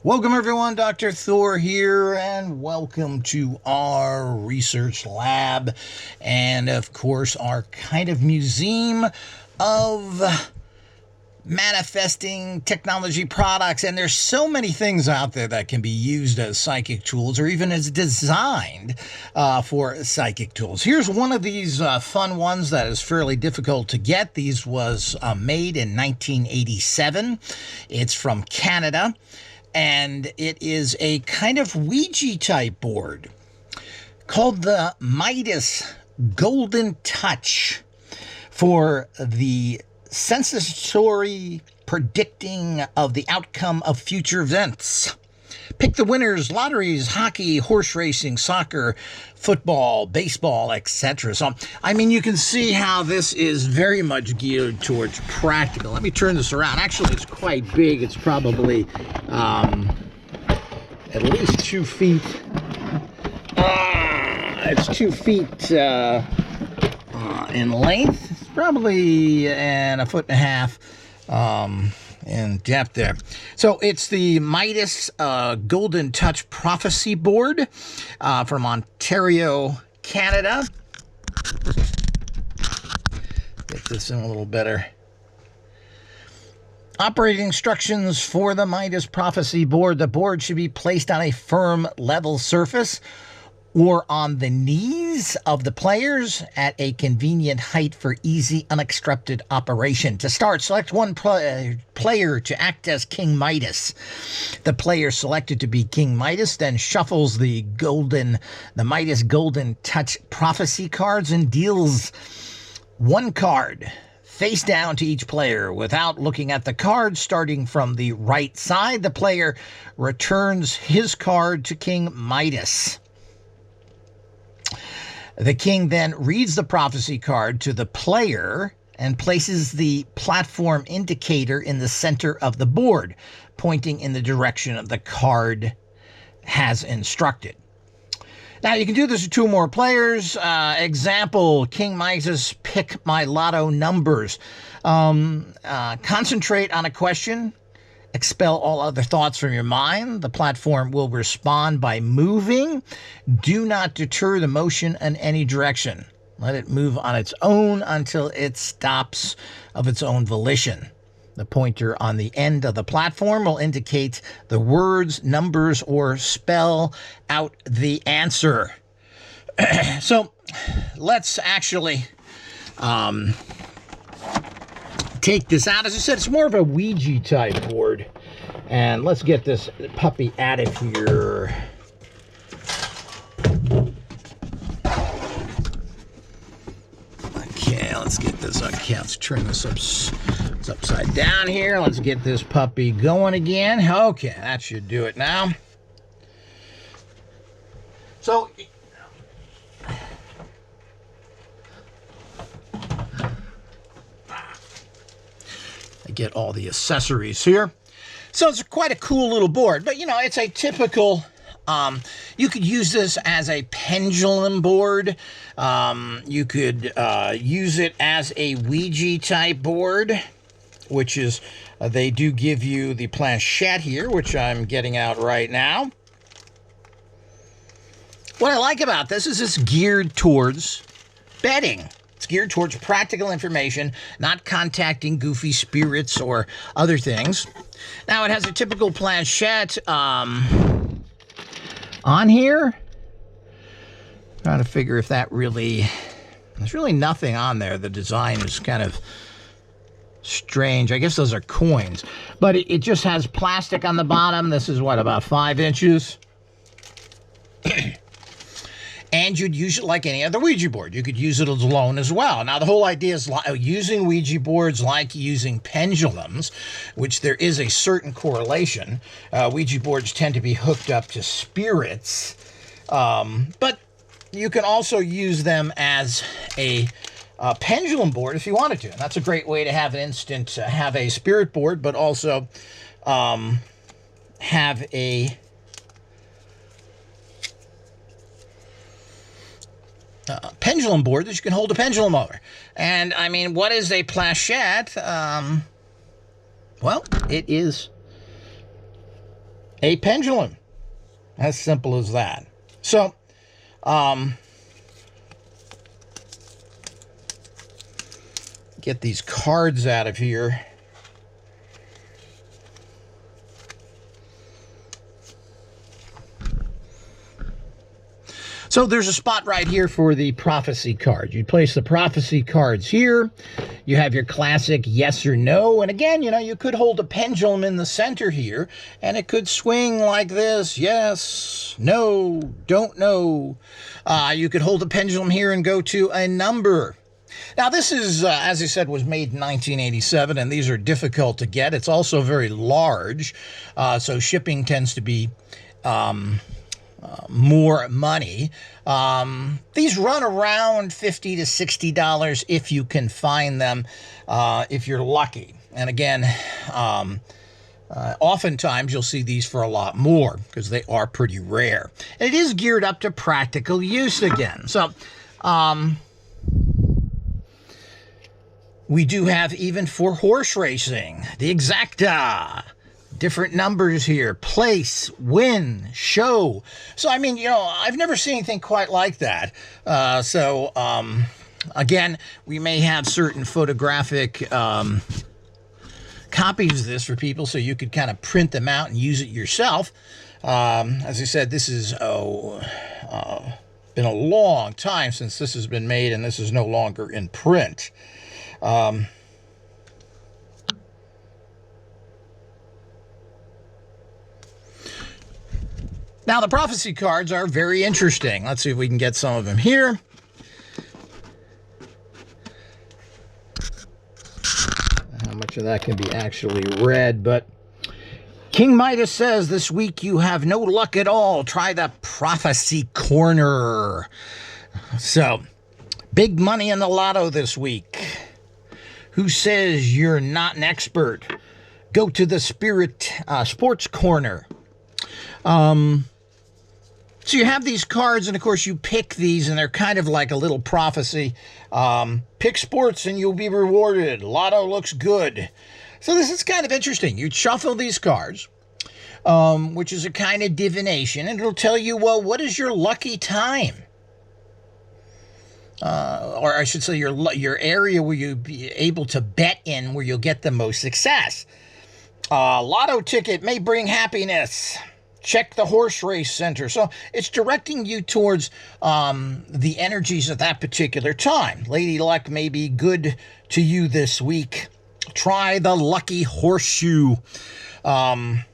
Welcome everyone, Dr. Thor here, and welcome to our research lab and of course our kind of museum of manifesting technology products. And there's so many things out there that can be used as psychic tools or even as designed for psychic tools. Here's one of these fun ones that is fairly difficult to get. These was made in 1987. It's from Canada. And it is a kind of Ouija type board called the Midas Golden Touch for the sensory predicting of the outcome of future events. Pick the winners, lotteries, hockey, horse racing, soccer, football, baseball, etc. So, I mean, you can see how this is very much geared towards practical. Let me turn this around. Actually, it's quite big. It's probably at least 2 feet. It's 2 feet in length. It's probably and a foot and a half in depth there. So it's the Midas Golden Touch Prophecy Board from Ontario, Canada. Get this in a little better. Operating instructions for the Midas Prophecy Board. The board should be placed on a firm, level surface or on the knees of the players at a convenient height for easy, unobstructed operation. To start, select one player to act as King Midas. The player selected to be King Midas then shuffles the Midas Golden Touch Prophecy cards and deals one card face down to each player without looking at the card. Starting from the right side, the player returns his card to King Midas. The king then reads the prophecy card to the player and places the platform indicator in the center of the board, pointing in the direction of the card has instructed. Now, you can do this with 2 more players. Example, King Midas, pick my lotto numbers. Concentrate on a question. Expel all other thoughts from your mind. The platform will respond by moving. Do not deter the motion in any direction. Let it move on its own until it stops of its own volition. The pointer on the end of the platform will indicate the words, numbers, or spell out the answer. So let's actually take this out. As I said, it's more of a Ouija type board. And let's get this puppy out of here. Okay, let's get this. Okay, let's turn this it's upside down here. Let's get this puppy going again. Okay, that should do it now. So, I get all the accessories here. So it's quite a cool little board, but you know, it's a typical, you could use this as a pendulum board. You could use it as a Ouija type board, which is, they do give you the planchette here, which I'm getting out right now. What I like about this is it's geared towards betting. It's geared towards practical information, not contacting goofy spirits or other things. Now, it has a typical planchette on here. Trying to figure if that really... There's really nothing on there. The design is kind of strange. I guess those are coins. But it just has plastic on the bottom. This is, what, about 5 inches? And you'd use it like any other Ouija board. You could use it alone as well. Now, the whole idea is using Ouija boards like using pendulums, which there is a certain correlation. Ouija boards tend to be hooked up to spirits. But you can also use them as a pendulum board if you wanted to. And that's a great way to have have a spirit board, but also have a pendulum board that you can hold a pendulum over. And, I mean, what is a planchette? Well, it is a pendulum. As simple as that. So, get these cards out of here. So there's a spot right here for the prophecy cards. You place the prophecy cards here. You have your classic yes or no. And again, you know, you could hold a pendulum in the center here, and it could swing like this. Yes, no, don't know. You could hold a pendulum here and go to a number. Now, this is, as I said, was made in 1987, and these are difficult to get. It's also very large, so shipping tends to be more money. These run around $50 to $60 if you can find them, if you're lucky. And again, oftentimes you'll see these for a lot more because they are pretty rare. And it is geared up to practical use again. So, we do have even for horse racing, the exacta. Different numbers here, place, win, show. So, I mean, you know, I've never seen anything quite like that. Again, we may have certain photographic copies of this for people so you could kind of print them out and use it yourself. As I said, this is been a long time since this has been made, and this is no longer in print. Now, the prophecy cards are very interesting. Let's see if we can get some of them here. How much of that can be actually read, but King Midas says, this week you have no luck at all. Try the prophecy corner. So, big money in the lotto this week. Who says you're not an expert? Go to the sports corner. So you have these cards, and of course you pick these, and they're kind of like a little prophecy. Pick sports and you'll be rewarded. Lotto looks good. So this is kind of interesting. You shuffle these cards, which is a kind of divination, and it'll tell you, well, what is your lucky time? Or I should say your area where you'll be able to bet in, where you'll get the most success. Lotto ticket may bring happiness. Check the horse race center. So it's directing you towards the energies at that particular time. Lady luck may be good to you this week. Try the lucky horseshoe. Not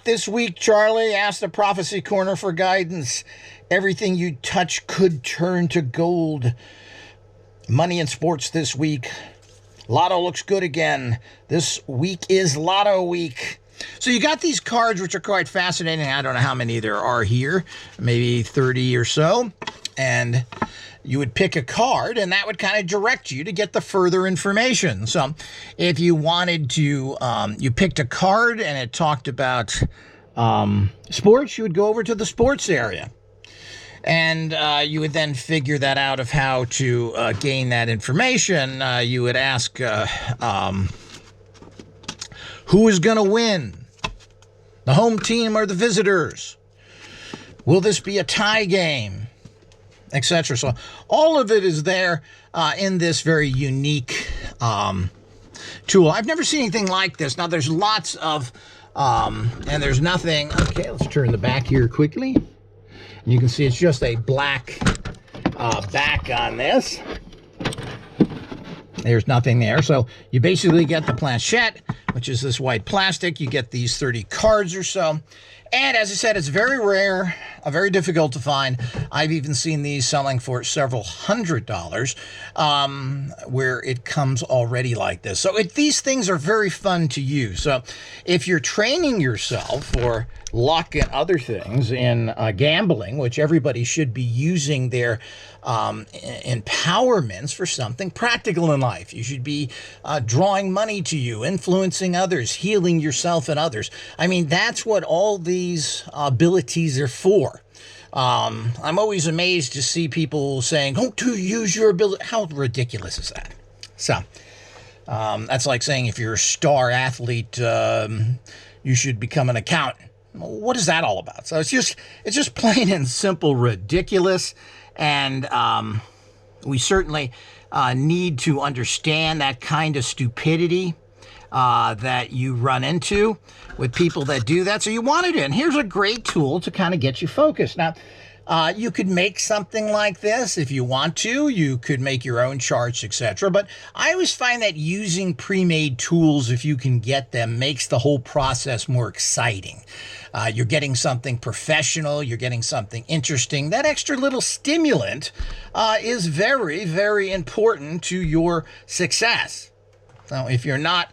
this week, Charlie. Ask the prophecy corner for guidance. Everything you touch could turn to gold. Money in sports this week. Lotto looks good again. This week is Lotto week. So you got these cards, which are quite fascinating. I don't know how many there are here, maybe 30 or so. And you would pick a card, and that would kind of direct you to get the further information. So if you wanted to, you picked a card and it talked about sports, you would go over to the sports area. And you would then figure that out of how to gain that information. You would ask, who is going to win? The home team or the visitors? Will this be a tie game? Etc. So all of it is there in this very unique tool. I've never seen anything like this. Now, there's lots of, and there's nothing. Okay, let's turn the back here quickly. And you can see it's just a black back on this. There's nothing there. So you basically get the planchette, which is this white plastic. You get these 30 cards or so. And as I said, it's very rare, very difficult to find. I've even seen these selling for several $100s, where it comes already like this. So these things are very fun to use. So if you're training yourself for luck and other things in gambling, which everybody should be using their empowerments for something practical in life. You should be drawing money to you, influencing others, healing yourself and others. I mean, that's what all these abilities are for. I'm always amazed to see people saying, don't you use your ability? How ridiculous is that? So that's like saying if you're a star athlete, you should become an accountant. What is that all about? So it's just plain and simple ridiculous, and we certainly need to understand that kind of stupidity that you run into with people that do that. So you want to do it. And here's a great tool to kind of get you focused. Now, you could make something like this if you want to. You could make your own charts, etc. But I always find that using pre-made tools, if you can get them, makes the whole process more exciting. You're getting something professional. You're getting something interesting. That extra little stimulant is very, very important to your success. Now, if you're not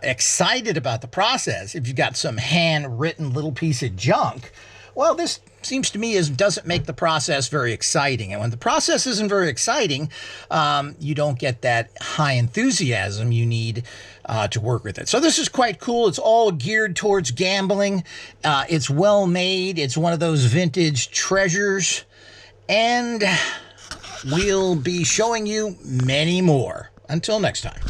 excited about the process, if you've got some handwritten little piece of junk, well, this seems to me doesn't make the process very exciting. And when the process isn't very exciting, you don't get that high enthusiasm you need to work with it. So this is quite cool. It's all geared towards gambling. It's well made. It's one of those vintage treasures. And we'll be showing you many more. Until next time.